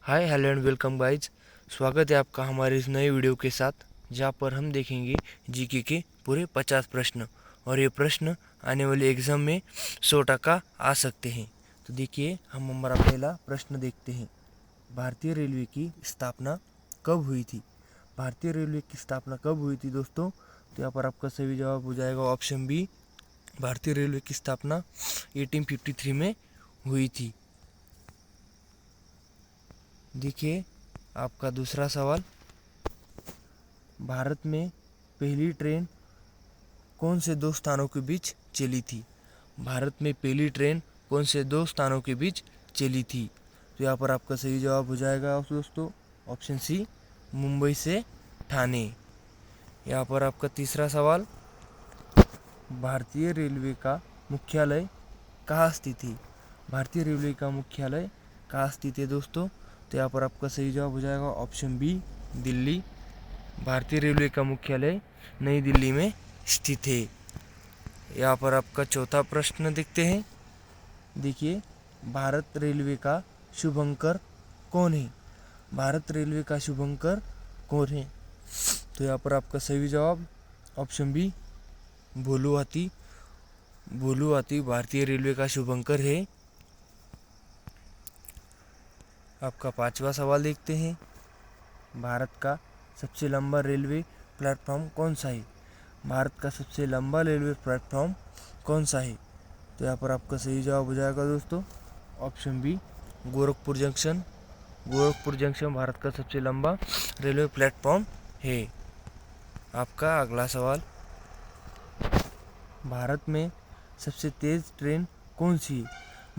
Hi hello and welcome guys. स्वागत है आपका हमारे इस नए वीडियो के साथ, जहां पर हम देखेंगे जीके के पूरे 50 प्रश्न। और ये प्रश्न आने वाले एग्ज़ाम में 100% आ सकते हैं। तो देखिए, हम हमारा पहला प्रश्न देखते हैं। भारतीय रेलवे की स्थापना कब हुई थी? भारतीय रेलवे की स्थापना कब हुई थी दोस्तों? तो यहाँ पर आपका सही जवाब हो जाएगा ऑप्शन बी। भारतीय रेलवे की स्थापना 1853 में हुई थी। देखिए, आपका दूसरा सवाल, भारत में पहली ट्रेन कौन से दो स्थानों के बीच चली थी? भारत में पहली ट्रेन कौन से दो स्थानों के बीच चली थी? तो यहाँ पर आपका सही जवाब हो जाएगा दोस्तों ऑप्शन सी, मुंबई से ठाणे। यहाँ पर आपका तीसरा सवाल, भारतीय रेलवे का मुख्यालय कहाँ स्थित है? भारतीय रेलवे का मुख्यालय कहाँ स्थित है दोस्तों? तो यहाँ पर आपका सही जवाब हो जाएगा ऑप्शन बी, दिल्ली। भारतीय रेलवे का मुख्यालय नई दिल्ली में स्थित है। यहाँ पर आपका चौथा प्रश्न देखते हैं। देखिए, भारत रेलवे का शुभंकर कौन है? भारत रेलवे का शुभंकर कौन है? तो यहाँ पर आपका सही जवाब ऑप्शन बी, भोलू हाथी। भोलू हाथी भारतीय रेलवे का शुभंकर है। आपका पांचवा सवाल देखते हैं। भारत का सबसे लंबा रेलवे प्लेटफॉर्म कौन सा है? भारत का सबसे लंबा रेलवे प्लेटफॉर्म कौन सा है? तो यहाँ पर आपका सही जवाब हो जाएगा दोस्तों option B, Gorakhpur junction. Gorakhpur junction Bharat का सबसे लंबा रेलवे प्लेटफॉर्म है। आपका अगला सवाल, भारत में सबसे तेज़ ट्रेन कौन सी है?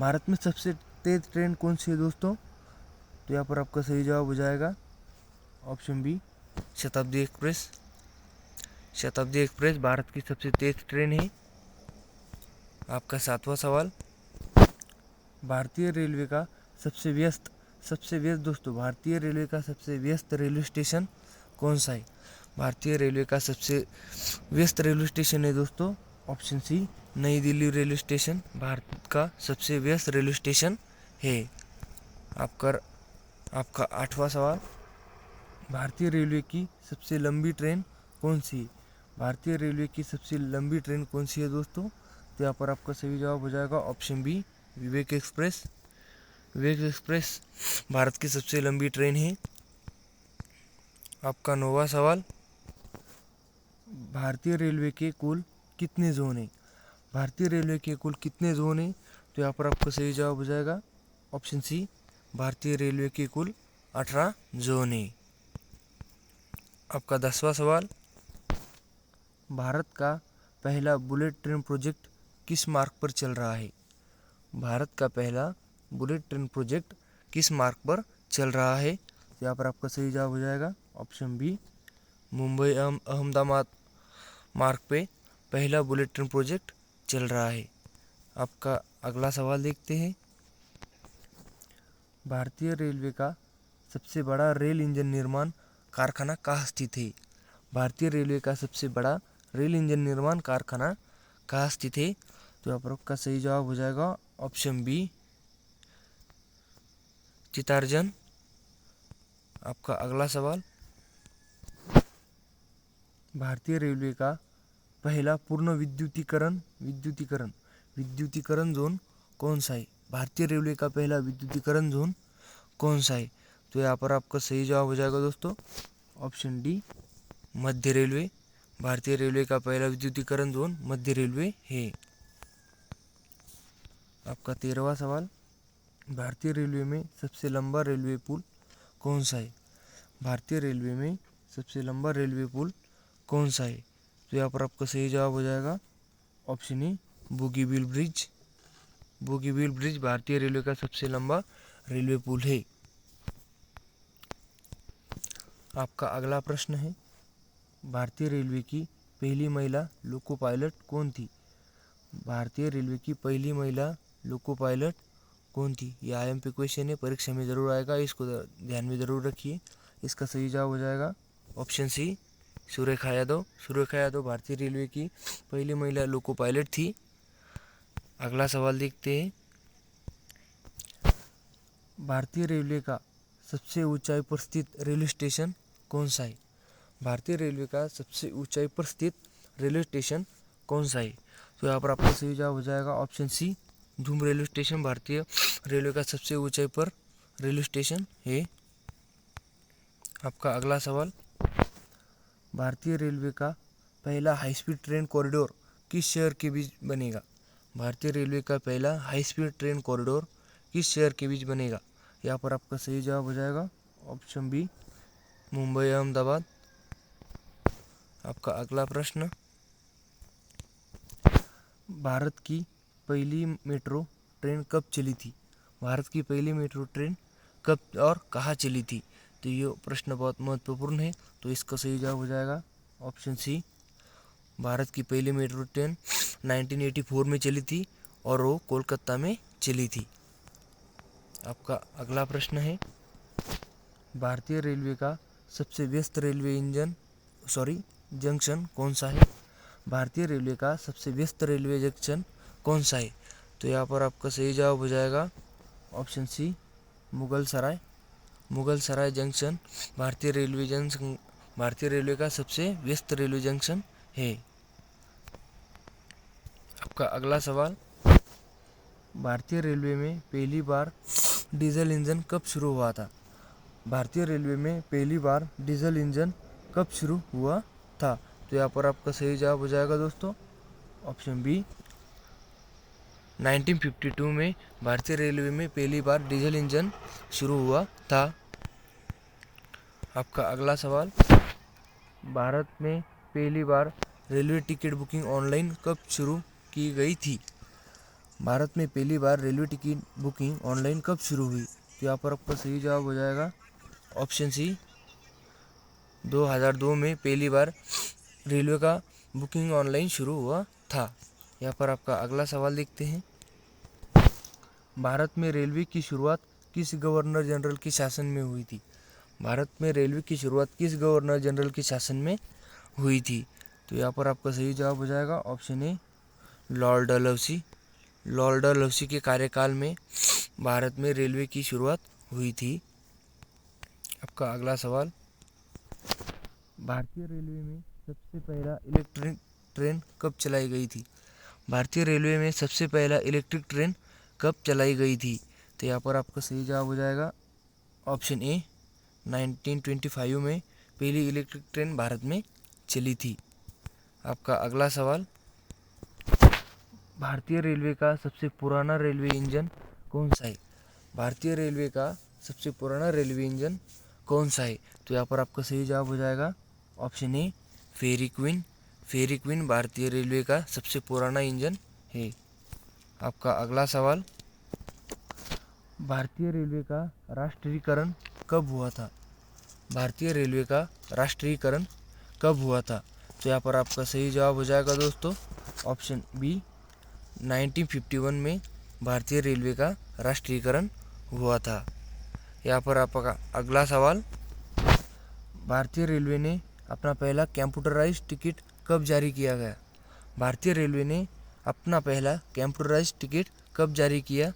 भारत में सबसे तेज़ ट्रेन कौन सी है दोस्तों? तो यहाँ पर आपका सही जवाब हो जाएगा ऑप्शन बी, शताब्दी एक्सप्रेस। शताब्दी एक्सप्रेस भारत की सबसे तेज़ ट्रेन है। आपका सातवां सवाल, भारतीय रेलवे का सबसे व्यस्त दोस्तों, भारतीय रेलवे का सबसे व्यस्त रेलवे स्टेशन कौन सा है? भारतीय रेलवे का सबसे व्यस्त रेलवे स्टेशन है दोस्तों ऑप्शन सी, नई दिल्ली रेलवे स्टेशन भारत का सबसे व्यस्त रेलवे स्टेशन है। आपका आठवां सवाल, भारतीय रेलवे की सबसे लंबी ट्रेन कौन सी है? भारतीय रेलवे की सबसे लंबी ट्रेन कौन सी है दोस्तों? तो यहाँ पर आपका सही जवाब हो जाएगा ऑप्शन बी, विवेक एक्सप्रेस। विवेक एक्सप्रेस भारत की सबसे लंबी ट्रेन है। आपका नौवां सवाल, भारतीय रेलवे के कुल कितने जोन हैं? भारतीय रेलवे के कुल कितने जोन हैं? तो यहाँ पर आपका सही जवाब हो जाएगा ऑप्शन सी, भारतीय रेलवे के कुल 18 जोन हैं। आपका 10वां सवाल, भारत का पहला बुलेट ट्रेन प्रोजेक्ट किस मार्ग पर चल रहा है? भारत का पहला बुलेट ट्रेन प्रोजेक्ट किस मार्ग पर चल रहा है? यहाँ पर आपका सही जवाब हो जाएगा ऑप्शन बी, मुंबई अहमदाबाद मार्ग पे पहला बुलेट ट्रेन प्रोजेक्ट चल रहा है। आपका अगला सवाल देखते हैं। भारतीय रेलवे का सबसे बड़ा रेल इंजन निर्माण कारखाना कहाँ स्थित है? भारतीय रेलवे का सबसे बड़ा रेल इंजन निर्माण कारखाना कहाँ स्थित है? तो यहाँ पर आपका सही जवाब हो जाएगा ऑप्शन बी, चितारंजन। आपका अगला सवाल, भारतीय रेलवे का पहला पूर्ण विद्युतीकरण जोन कौन सा है? भारतीय रेलवे का पहला विद्युतीकरण जोन कौन सा है? तो यहाँ पर आपका सही जवाब हो जाएगा दोस्तों ऑप्शन डी, मध्य रेलवे। भारतीय रेलवे का पहला विद्युतीकरण जोन मध्य रेलवे है। आपका 13वां सवाल, भारतीय रेलवे में सबसे लंबा रेलवे पुल कौन सा है? भारतीय रेलवे में सबसे लंबा रेलवे पुल कौन सा है? तो यहाँ पर आपका सही जवाब हो जाएगा ऑप्शन ए, बोगीबील ब्रिज। बोगीबील ब्रिज भारतीय रेलवे का सबसे लंबा रेलवे पुल है। आपका अगला प्रश्न है, भारतीय रेलवे की पहली महिला लोको पायलट कौन थी? भारतीय रेलवे की पहली महिला लोको पायलट कौन थी? ये IMP क्वेश्चन है, परीक्षा में ज़रूर आएगा, इसको ध्यान में ज़रूर रखिए। इसका सही जवाब हो जाएगा ऑप्शन सी, सुरेखा यादव। सुरेखा यादव भारतीय रेलवे की पहली महिला लोको पायलट थी। अगला सवाल देखते हैं। भारतीय रेलवे का सबसे ऊंचाई पर स्थित रेलवे स्टेशन कौन सा है? भारतीय रेलवे का सबसे ऊंचाई पर स्थित रेलवे स्टेशन कौन सा है? तो यहाँ पर आपका सही जवाब हो जाएगा ऑप्शन सी, झूम रेलवे स्टेशन भारतीय रेलवे का सबसे ऊंचाई पर रेलवे स्टेशन है। आपका अगला सवाल, भारतीय रेलवे का पहला हाई स्पीड ट्रेन कॉरिडोर किस शहर के बीच बनेगा? भारतीय रेलवे का पहला हाई स्पीड ट्रेन कॉरिडोर किस शहर के बीच बनेगा? यहाँ पर आपका सही जवाब हो जाएगा ऑप्शन बी, मुंबई अहमदाबाद। आपका अगला प्रश्न, भारत की पहली मेट्रो ट्रेन कब चली थी? भारत की पहली मेट्रो ट्रेन कब और कहाँ चली थी? तो ये प्रश्न बहुत महत्वपूर्ण है, तो इसका सही जवाब हो जाएगा ऑप्शन सी, भारत की पहली मेट्रो ट्रेन 1984 में चली थी और वो कोलकाता में चली थी। आपका अगला प्रश्न है, भारतीय रेलवे का सबसे व्यस्त रेलवे जंक्शन कौन सा है? भारतीय रेलवे का सबसे व्यस्त रेलवे जंक्शन कौन सा है? तो यहाँ पर आपका सही जवाब हो जाएगा ऑप्शन सी, मुगल सराय जंक्शन भारतीय रेलवे का सबसे व्यस्त रेलवे जंक्शन है। आपका अगला सवाल, भारतीय रेलवे में पहली बार डीजल इंजन कब शुरू हुआ था? भारतीय रेलवे में पहली बार डीजल इंजन कब शुरू हुआ था? तो यहाँ पर आपका सही जवाब हो जाएगा दोस्तों ऑप्शन बी, 1952 में भारतीय रेलवे में पहली बार डीजल इंजन शुरू हुआ था। आपका अगला सवाल, भारत में पहली बार रेलवे टिकट बुकिंग ऑनलाइन कब शुरू की गई थी? भारत में पहली बार रेलवे टिकट बुकिंग ऑनलाइन कब शुरू हुई? तो यहाँ पर आपका सही जवाब हो जाएगा ऑप्शन सी, 2002 में पहली बार रेलवे का बुकिंग ऑनलाइन शुरू हुआ था। यहाँ पर आपका अगला सवाल देखते हैं, भारत में रेलवे की शुरुआत किस गवर्नर जनरल के शासन में हुई थी? भारत में रेलवे की शुरुआत किस गवर्नर जनरल के शासन में हुई थी? तो यहाँ पर आपका सही जवाब हो जाएगा ऑप्शन ए, लॉर्ड डलहौसी। लॉर्ड डलहौसी के कार्यकाल में भारत में रेलवे की शुरुआत हुई थी। आपका अगला सवाल, भारतीय रेलवे में सबसे पहला इलेक्ट्रिक ट्रेन कब चलाई गई थी? भारतीय रेलवे में सबसे पहला इलेक्ट्रिक ट्रेन कब चलाई गई थी? तो यहाँ पर आपका सही जवाब हो जाएगा ऑप्शन ए, 1925 में पहली इलेक्ट्रिक ट्रेन भारत में चली थी। आपका अगला सवाल, भारतीय रेलवे का सबसे पुराना रेलवे इंजन कौन सा है? भारतीय रेलवे का सबसे पुराना रेलवे इंजन कौन सा है? तो यहाँ पर आपका सही जवाब हो जाएगा option A, Fairy Queen. Fairy Queen भारतीय रेलवे का सबसे पुराना इंजन है। आपका अगला सवाल, भारतीय रेलवे का राष्ट्रीयकरण कब हुआ था? भारतीय रेलवे का राष्ट्रीयकरण कब हुआ था? तो यहाँ पर आपका सही जवाब हो जाएगा दोस्तों ऑप्शन बी, 1951 में भारतीय रेलवे का राष्ट्रीयकरण हुआ था। यहाँ पर आपका अगला सवाल, भारतीय रेलवे ने अपना पहला कंप्यूटराइज्ड टिकट कब जारी किया गया? भारतीय रेलवे ने अपना पहला कंप्यूटराइज्ड टिकट कब जारी किया?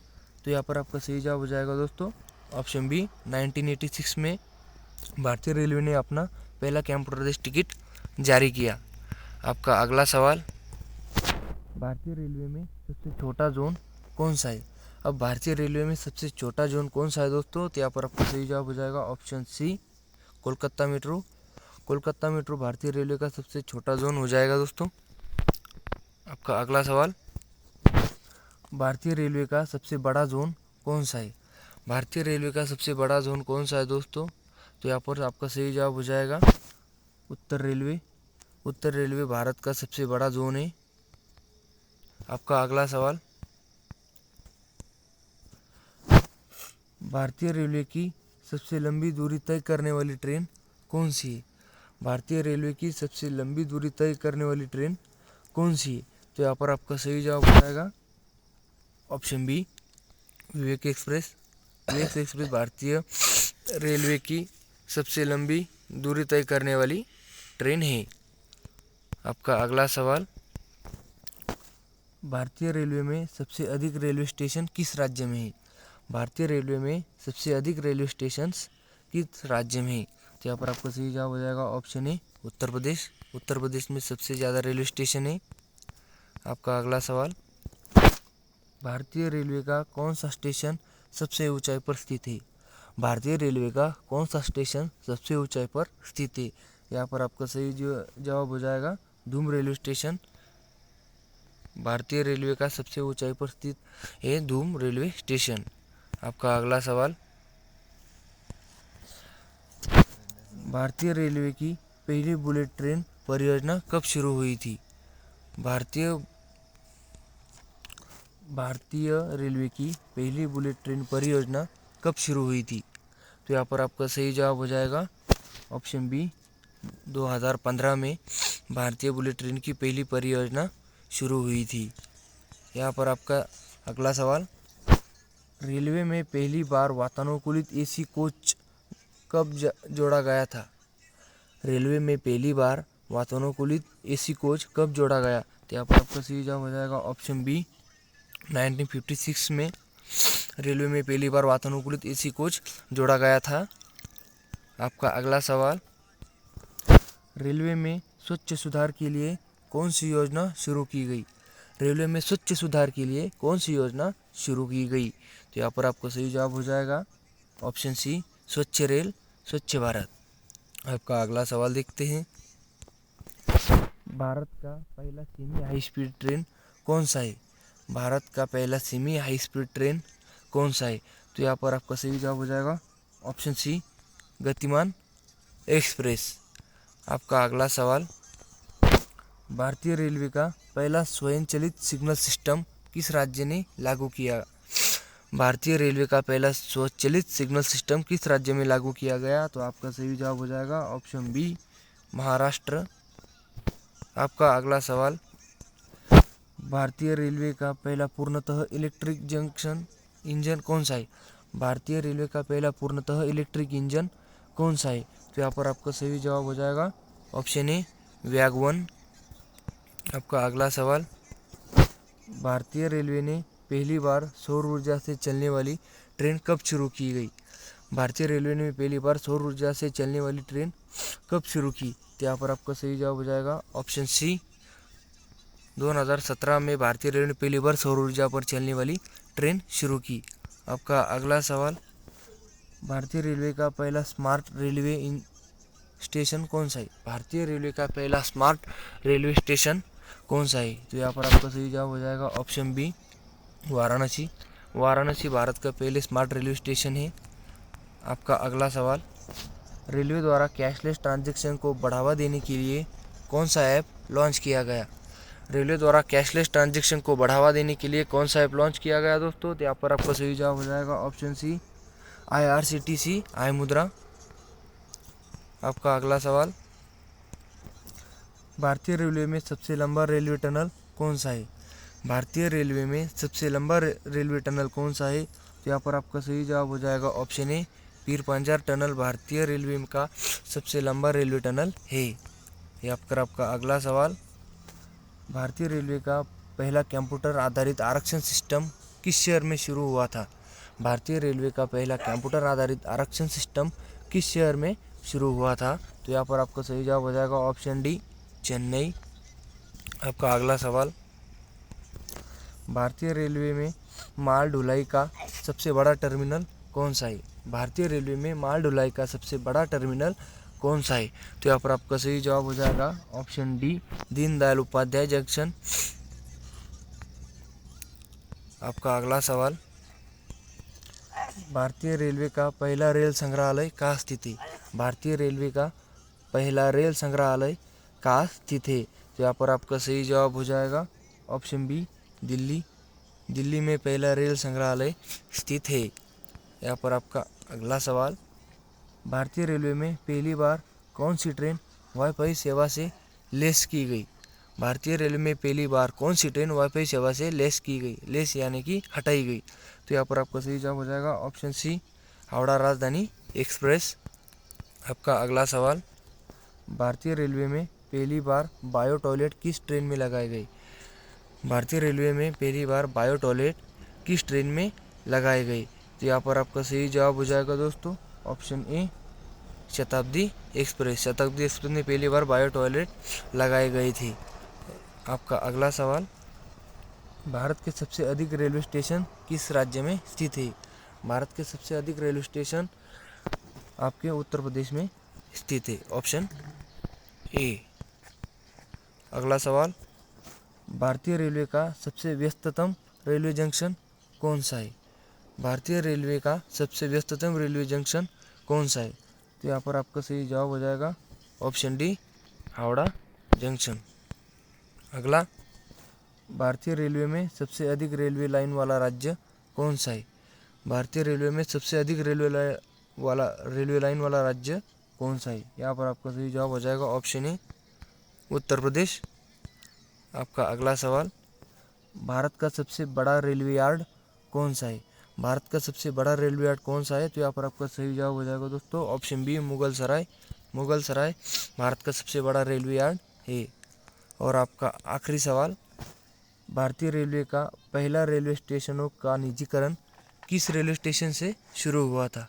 तो यहाँ पर आपका सही जवाब हो जाएगा दोस्तों ऑप्शन बी, 1986 में भारतीय रेलवे ने अपना पहला कंप्यूटराइज्ड टिकट जारी किया। आपका अगला सवाल, भारतीय रेलवे में सबसे छोटा जोन कौन सा है? अब भारतीय रेलवे में सबसे छोटा जोन कौन सा है दोस्तों? तो यहाँ पर आपका सही जवाब हो जाएगा option C, Kolkata metro. Kolkata metro भारतीय रेलवे का सबसे छोटा जोन हो जाएगा दोस्तों। आपका अगला सवाल, भारतीय रेलवे का सबसे बड़ा जोन कौन सा है? भारतीय रेलवे का सबसे बड़ा जोन कौन सा है दोस्तों? तो यहाँ पर आपका सही जवाब हो जाएगा उत्तर रेलवे। उत्तर रेलवे भारत का सबसे बड़ा जोन है। आपका अगला सवाल, भारतीय रेलवे की सबसे लंबी दूरी तय करने वाली ट्रेन कौन सी है? भारतीय रेलवे की सबसे लंबी दूरी तय करने वाली ट्रेन कौन सी है? तो यहाँ पर आपका सही जवाब हो जाएगा ऑप्शन बी, विवेक एक्सप्रेस। विवेक एक्सप्रेस भारतीय रेलवे की सबसे लंबी दूरी तय करने वाली ट्रेन है। आपका अगला सवाल, भारतीय रेलवे में सबसे अधिक रेलवे स्टेशन किस राज्य में है? भारतीय रेलवे में सबसे अधिक रेलवे स्टेशंस किस राज्य में है? तो यहाँ पर आपका सही जवाब हो जाएगा ऑप्शन ए उत्तर प्रदेश। उत्तर प्रदेश में सबसे ज़्यादा रेलवे स्टेशन है। आपका अगला सवाल, भारतीय रेलवे का कौन सा स्टेशन सबसे ऊंचाई पर स्थित है? भारतीय रेलवे का कौन सा स्टेशन सबसे ऊंचाई पर स्थित है? यहाँ पर आपका सही जवाब हो जाएगा धूम रेलवे स्टेशन। भारतीय रेलवे का सबसे ऊंचाई पर स्थित है धूम रेलवे स्टेशन। आपका अगला सवाल, भारतीय रेलवे की पहली बुलेट ट्रेन परियोजना कब शुरू हुई थी? भारतीय रेलवे की पहली बुलेट ट्रेन परियोजना कब शुरू हुई थी? तो यहाँ पर आपका सही जवाब हो जाएगा ऑप्शन बी 2015 में भारतीय बुलेट ट्रेन की पहली परियोजना शुरू हुई थी। यहाँ पर आपका अगला सवाल, रेलवे में पहली बार वातानुकूलित एसी कोच कब जोड़ा गया था? रेलवे में पहली बार वातानुकूलित एसी कोच कब जोड़ा गया? तो यहाँ पर आपका सही जवाब हो जाएगा ऑप्शन बी 1956 में रेलवे में पहली बार वातानुकूलित एसी कोच जोड़ा गया था। आपका अगला सवाल, रेलवे में स्वच्छ सुधार के लिए कौन सी योजना शुरू की गई? रेलवे में स्वच्छ सुधार के लिए कौन सी योजना शुरू की गई? तो यहाँ पर आपको सही जवाब हो जाएगा ऑप्शन सी स्वच्छ रेल स्वच्छ भारत। आपका अगला सवाल देखते हैं, भारत का पहला सेमी हाई स्पीड ट्रेन कौन सा है? भारत का पहला सेमी हाई स्पीड ट्रेन कौन सा है? तो यहाँ पर आपका सही जवाब हो जाएगा ऑप्शन सी गतिमान एक्सप्रेस। आपका अगला सवाल, भारतीय रेलवे का पहला स्वयंचलित सिग्नल सिस्टम किस राज्य ने लागू किया? भारतीय रेलवे का पहला स्वचालित सिग्नल सिस्टम किस राज्य में लागू किया गया? तो आपका सही जवाब हो जाएगा ऑप्शन बी महाराष्ट्र। आपका अगला सवाल, भारतीय रेलवे का पहला पूर्णतः इलेक्ट्रिक जंक्शन इंजन कौन सा है? भारतीय रेलवे का पहला पूर्णतः इलेक्ट्रिक इंजन कौन सा है? तो यहाँ पर आपका सही जवाब हो जाएगा ऑप्शन ए वैगवन। आपका अगला सवाल, भारतीय रेलवे ने पहली बार सौर ऊर्जा से चलने वाली ट्रेन कब शुरू की गई? भारतीय रेलवे ने पहली बार सौर ऊर्जा से चलने वाली ट्रेन कब शुरू की? तो यहाँ पर आपका सही जवाब हो जाएगा ऑप्शन सी 2017 में भारतीय रेलवे ने पहली बार सौर ऊर्जा पर चलने वाली ट्रेन शुरू की। आपका अगला सवाल, भारतीय रेलवे का पहला स्मार्ट रेलवे स्टेशन कौन सा है? भारतीय रेलवे का पहला स्मार्ट रेलवे स्टेशन कौन सा है? तो यहाँ पर आपका सही जवाब हो जाएगा ऑप्शन बी वाराणसी। वाराणसी भारत का पहले स्मार्ट रेलवे स्टेशन है। आपका अगला सवाल, रेलवे द्वारा कैशलेस ट्रांजैक्शन को बढ़ावा देने के लिए कौन सा ऐप लॉन्च किया गया? रेलवे द्वारा कैशलेस ट्रांजैक्शन को बढ़ावा देने के लिए कौन सा ऐप लॉन्च किया गया दोस्तों? तो यहाँ पर आपका सही जवाब हो जाएगा ऑप्शन सी IRCTC आई मुद्रा। आपका अगला सवाल, भारतीय रेलवे में सबसे लंबा रेलवे टनल कौन सा है? भारतीय रेलवे में सबसे लंबा रेलवे टनल कौन सा है? तो यहाँ पर आपका सही जवाब हो जाएगा ऑप्शन ए पीर पंजाल टनल भारतीय रेलवे का सबसे लंबा रेलवे टनल है। ये आपका अगला सवाल, भारतीय रेलवे का पहला कंप्यूटर आधारित आरक्षण सिस्टम किस शहर में शुरू हुआ था? भारतीय रेलवे का पहला कंप्यूटर आधारित आरक्षण सिस्टम किस शहर में शुरू हुआ था? तो यहाँ पर आपका सही जवाब हो जाएगा ऑप्शन डी चेन्नई। आपका अगला सवाल, भारतीय रेलवे में माल ढुलाई का सबसे बड़ा टर्मिनल कौन सा है? भारतीय रेलवे में माल ढुलाई का सबसे बड़ा टर्मिनल कौन सा है? तो यहाँ पर आपका सही जवाब हो जाएगा option D Deendayal Upadhyay junction. आपका अगला सवाल, भारतीय रेलवे का पहला रेल संग्रहालय कहाँ स्थित है? भारतीय रेलवे का पहला रेल संग्रहालय कहाँ स्थित है? तो यहाँ पर आपका सही जवाब हो जाएगा ऑप्शन बी दिल्ली। दिल्ली में पहला रेल संग्रहालय स्थित है। यहाँ पर आपका अगला सवाल, भारतीय रेलवे में पहली बार कौन सी ट्रेन वाईफाई सेवा से लेस की गई? भारतीय रेलवे में पहली बार कौन सी ट्रेन वाईफाई सेवा से लेस की गई? लेस यानी कि हटाई गई। तो यहाँ पर आपका सही जवाब हो जाएगा ऑप्शन सी हावड़ा राजधानी एक्सप्रेस। आपका अगला सवाल, भारतीय रेलवे में पहली बार बायो टॉयलेट किस ट्रेन में लगाई गई? भारतीय रेलवे में पहली बार बायो टॉयलेट किस ट्रेन में लगाई गई? तो यहाँ पर आपका सही जवाब हो जाएगा दोस्तों ऑप्शन ए शताब्दी एक्सप्रेस। शताब्दी एक्सप्रेस में पहली बार बायो टॉयलेट लगाए गए थे। आपका अगला सवाल, भारत के सबसे अधिक रेलवे स्टेशन किस राज्य में स्थित है? भारत के सबसे अधिक रेलवे स्टेशन आपके उत्तर प्रदेश में स्थित है, ऑप्शन ए। अगला सवाल, भारतीय रेलवे का सबसे व्यस्ततम रेलवे जंक्शन कौन सा है? भारतीय रेलवे का सबसे व्यस्ततम रेलवे जंक्शन कौन सा है? तो यहाँ पर आपका सही जवाब हो जाएगा ऑप्शन डी, हावड़ा जंक्शन। अगला, भारतीय रेलवे में सबसे अधिक रेलवे लाइन वाला राज्य कौन सा है? भारतीय रेलवे में सबसे अधिक रेलवे लाइन वाला राज्य कौन सा है? यहाँ पर आपका सही जवाब हो जाएगा ऑप्शन ए, उत्तर प्रदेश। आपका अगला सवाल, भारत का सबसे बड़ा रेलवे यार्ड कौन सा है? भारत का सबसे बड़ा रेलवे यार्ड कौन सा है? तो यहाँ पर आपका सही जवाब हो जाएगा दोस्तों ऑप्शन बी, मुगल सराय। मुगल सराय भारत का सबसे बड़ा रेलवे यार्ड है। और आपका आखिरी सवाल, भारतीय रेलवे का पहला रेलवे स्टेशनों का निजीकरण किस रेलवे स्टेशन से शुरू हुआ था?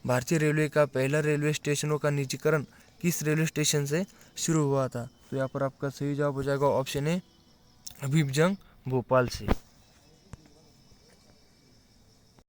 भारतीय रेलवे का पहला रेलवे स्टेशनों का निजीकरण किस रेलवे स्टेशन से शुरू हुआ था? तो यहाँ पर आपका सही जवाब हो जाएगा ऑप्शन ए, हबीबगंज भोपाल से।